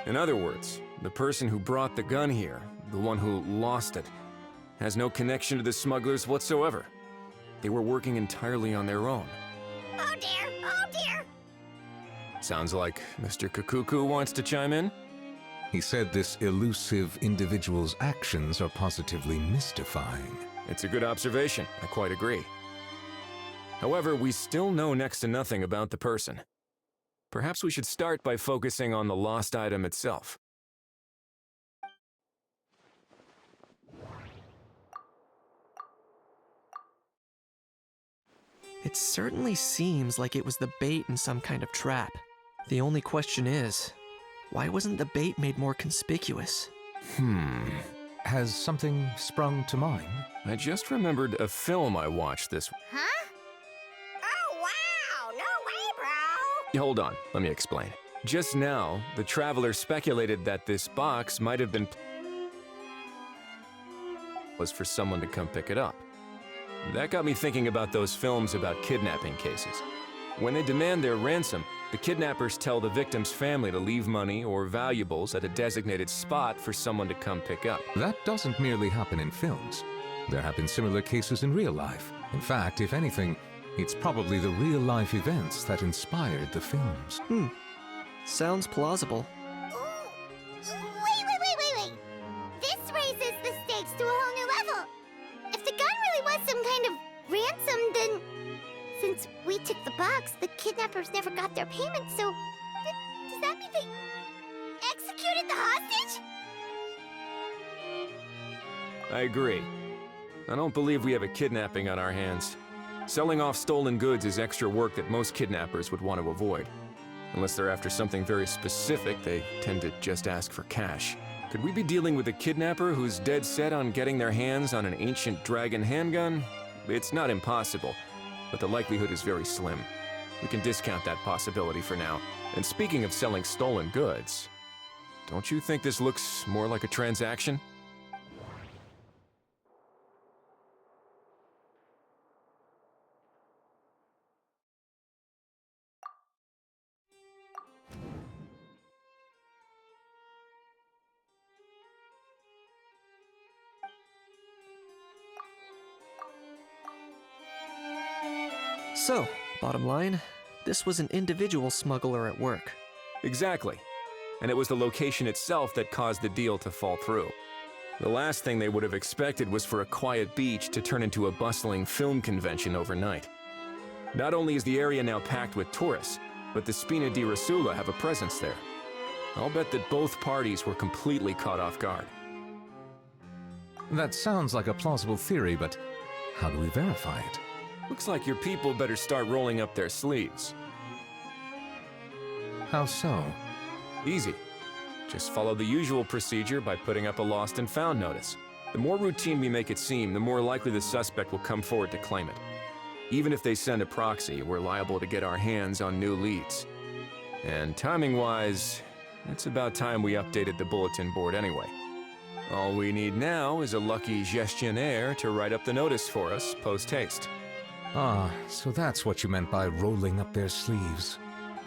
In other words, the person who brought the gun here, the one who lost it, has no connection to the smugglers whatsoever. They were working entirely on their own. Oh dear, oh dear. Sounds like Mr. Kukuku wants to chime in? He said this elusive individual's actions are positively mystifying. It's a good observation, I quite agree. However, we still know next to nothing about the person. Perhaps we should start by focusing on the lost item itself. It certainly seems like it was the bait in some kind of trap. The only question is, why wasn't the bait made more conspicuous? Has something sprung to mind? I just remembered a film I watched this... Huh? Oh wow, no way, bro. Hold on, let me explain. Just now, the traveler speculated that this box might have been... was for someone to come pick it up. That got me thinking about those films about kidnapping cases. When they demand their ransom, the kidnappers tell the victim's family to leave money or valuables at a designated spot for someone to come pick up. That doesn't merely happen in films. There have been similar cases in real life. In fact, if anything, it's probably the real-life events that inspired the films. Sounds plausible. Wait. This raises the stakes to a whole new level. If the gun really was some kind of ransom, then... Since we took the box, the kidnappers never got their payment, so... does that mean they... executed the hostage? I agree. I don't believe we have a kidnapping on our hands. Selling off stolen goods is extra work that most kidnappers would want to avoid. Unless they're after something very specific, they tend to just ask for cash. Could we be dealing with a kidnapper who's dead set on getting their hands on an ancient dragon handgun? It's not impossible, but the likelihood is very slim. We can discount that possibility for now. And speaking of selling stolen goods, don't you think this looks more like a transaction? So, bottom line, this was an individual smuggler at work. Exactly. And it was the location itself that caused the deal to fall through. The last thing they would have expected was for a quiet beach to turn into a bustling film convention overnight. Not only is the area now packed with tourists, but the Spina di Rosula have a presence there. I'll bet that both parties were completely caught off guard. That sounds like a plausible theory, but how do we verify it? Looks like your people better start rolling up their sleeves. How so? Easy. Just follow the usual procedure by putting up a lost and found notice. The more routine we make it seem, the more likely the suspect will come forward to claim it. Even if they send a proxy, we're liable to get our hands on new leads. And timing-wise, it's about time we updated the bulletin board anyway. All we need now is a lucky gestionnaire to write up the notice for us post-haste. Ah, so that's what you meant by rolling up their sleeves.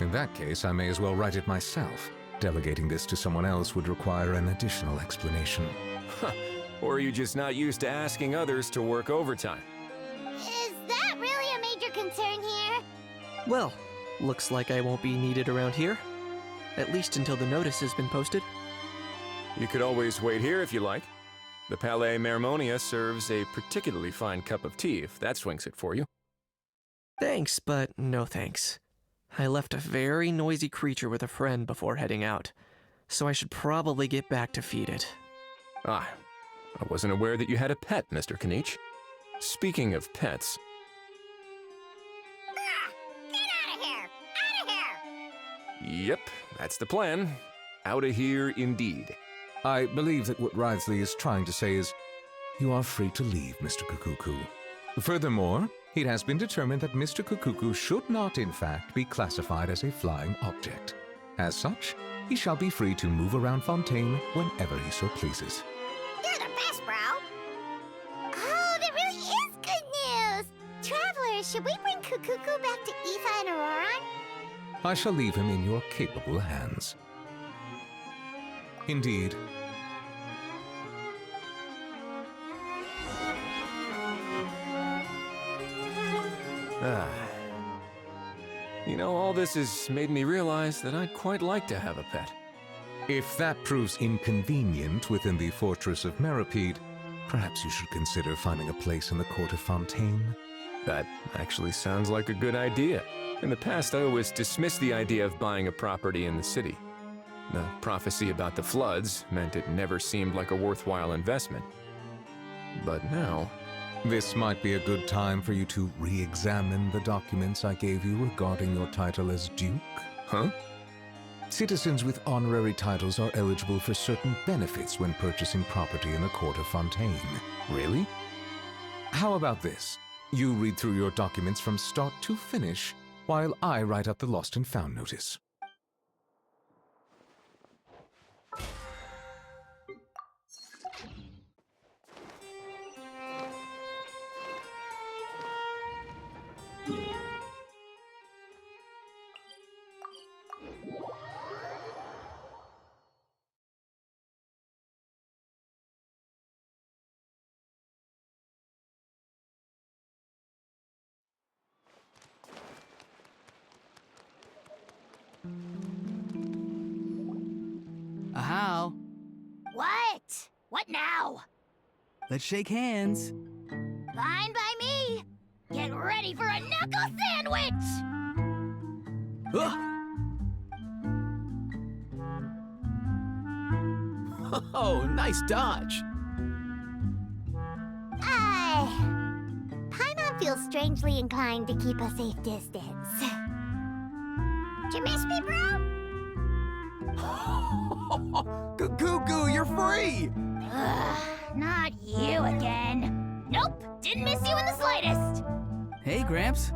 In that case, I may as well write it myself. Delegating this to someone else would require an additional explanation. Or are you just not used to asking others to work overtime? Is that really a major concern here? Well, looks like I won't be needed around here. At least until the notice has been posted. You could always wait here if you like. The Palais Mermonia serves a particularly fine cup of tea, if that swings it for you. Thanks, but no thanks. I left a very noisy creature with a friend before heading out, so I should probably get back to feed it. Ah, I wasn't aware that you had a pet, Mr. Kanich. Speaking of pets... Get out of here! Out of here! Yep, that's the plan. Out of here indeed. I believe that what Wriothesley is trying to say is, you are free to leave, Mr. Kukuku. Furthermore, it has been determined that Mr. Kukuku should not, in fact, be classified as a flying object. As such, he shall be free to move around Fontaine whenever he so pleases. You're the best, bro! Oh, that really is good news! Travelers, should we bring Kukuku back to Aoife and Auroran? I shall leave him in your capable hands. Indeed. Ah. You know, all this has made me realize that I'd quite like to have a pet. If that proves inconvenient within the fortress of Meripede, perhaps you should consider finding a place in the court of Fontaine. That actually sounds like a good idea. In the past, I always dismissed the idea of buying a property in the city. The prophecy about the floods meant it never seemed like a worthwhile investment. But now... This might be a good time for you to re-examine the documents I gave you regarding your title as Duke. Huh? Citizens with honorary titles are eligible for certain benefits when purchasing property in the court of Fontaine. Really? How about this? You read through your documents from start to finish, while I write up the lost and found notice. How? What? What now? Let's shake hands. Fine by me. Get ready for a knuckle sandwich! Ugh. Oh, nice dodge. Paimon feels strangely inclined to keep a safe distance. Did you miss me, bro? Cuckoo, you're free! Ugh, not you again. Nope, didn't miss you in the slightest. Hey, Gramps.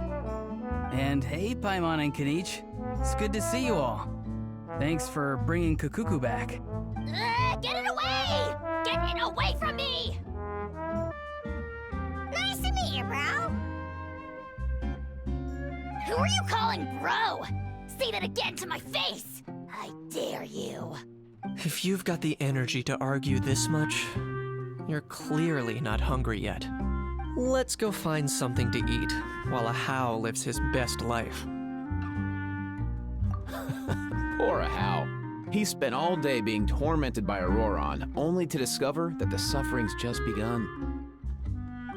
And hey, Paimon and Kanich. It's good to see you all. Thanks for bringing Kukuku back. Get it away! Get it away from me! Nice to meet you, bro. Who are you calling bro? Say that again to my face! I dare you. If you've got the energy to argue this much, you're clearly not hungry yet. Let's go find something to eat while a How lives his best life. Poor Hal. He spent all day being tormented by Auroron, only to discover that the suffering's just begun.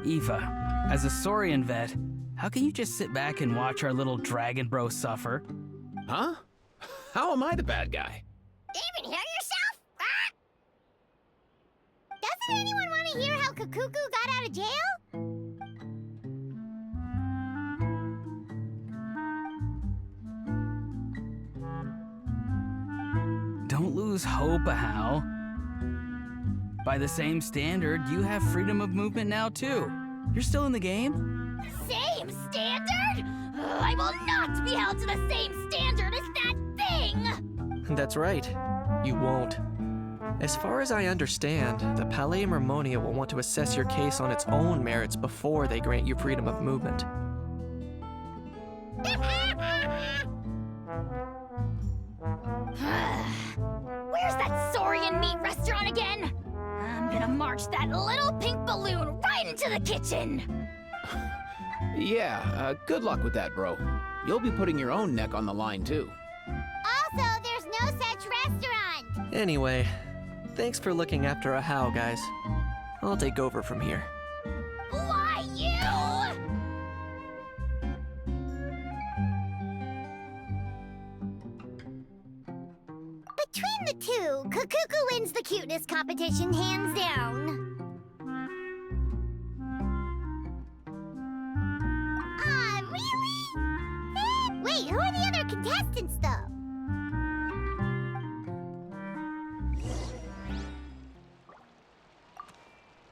Eva, as a Saurian vet, how can you just sit back and watch our little dragon bro suffer? Huh? How am I the bad guy? Even hear yourself? Ah! Doesn't anyone want to hear how Kukuku got out of jail? Don't lose hope, Hal. By the same standard, you have freedom of movement now, too. You're still in the game? Same standard? I will not be held to the same standard as that thing! That's right. You won't. As far as I understand, the Palais Mermonia will want to assess your case on its own merits before they grant you freedom of movement. Where's that Saurian meat restaurant again? I'm gonna march that little pink balloon right into the kitchen! Yeah, good luck with that, bro. You'll be putting your own neck on the line, too. Also, there's no such restaurant! Anyway, thanks for looking after a How, guys. I'll take over from here. Why you? Between the two, Kukuku wins the cuteness competition hands down. Really? Wait, who are the other contestants, though?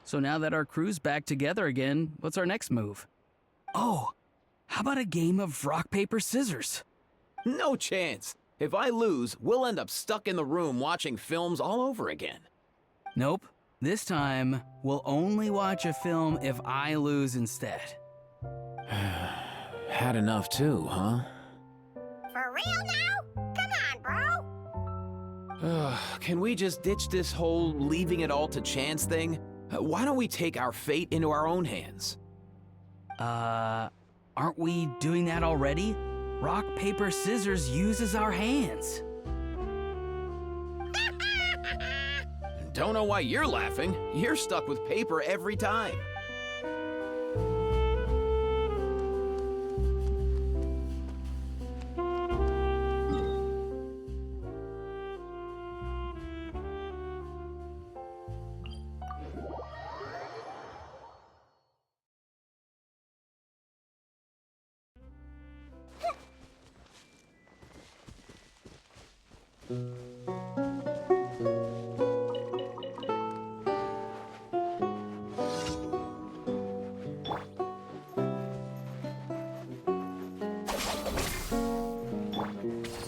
So now that our crew's back together again, what's our next move? Oh, how about a game of rock, paper, scissors? No chance. If I lose, we'll end up stuck in the room watching films all over again. Nope. This time, we'll only watch a film if I lose instead. Had enough too, huh? For real now? Come on, Can we just ditch this whole leaving it all to chance thing? Why don't we take our fate into our own hands? Aren't we doing that already? Rock, paper, scissors uses our hands. Don't know why you're laughing. You're stuck with paper every time.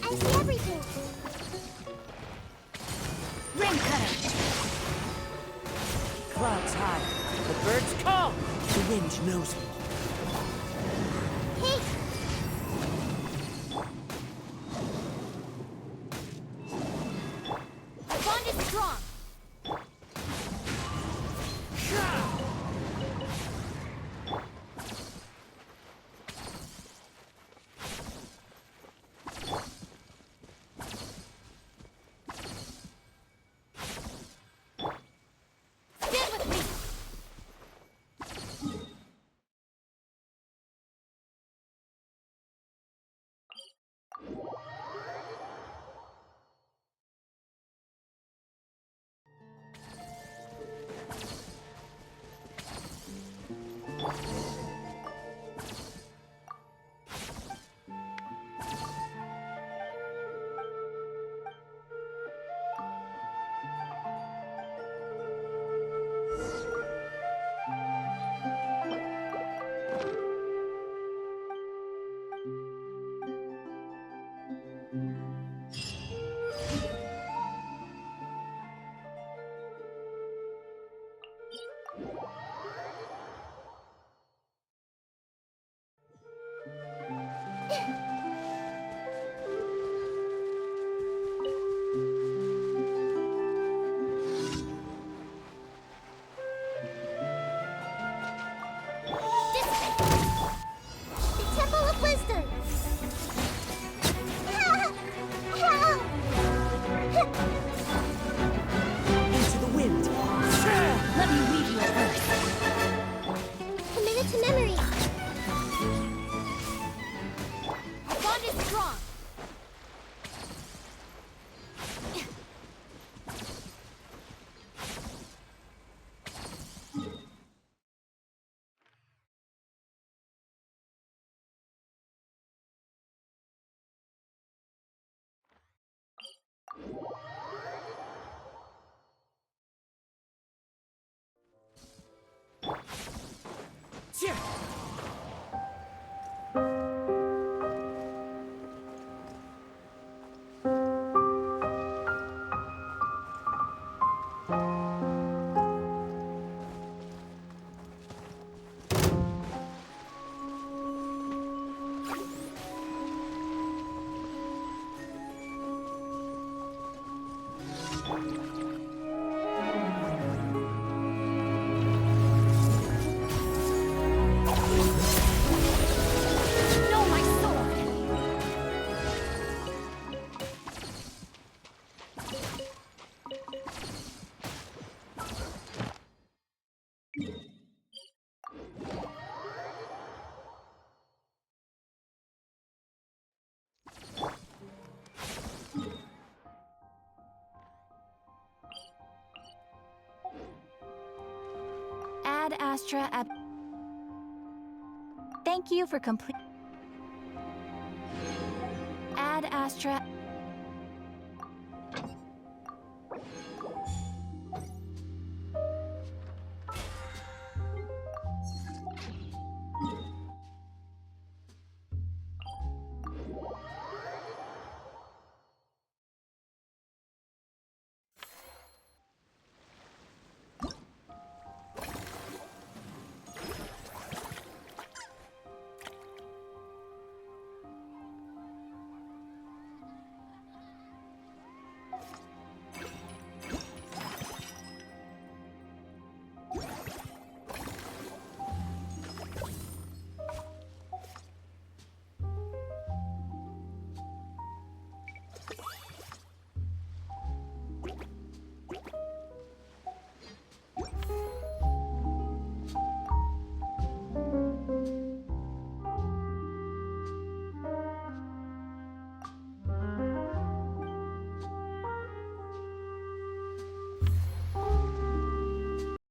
I see everything. Rain cutter! Clouds high. The birds call. The wind knows me. Hey! Our bond is strong. Stand with me. The Temple of Wisdom! Help! Into the wind. Let me read your verse. Commit it to memory. Our bond is strong. Know my sword. Ad Astra at. Thank you for complete. Ad Astra.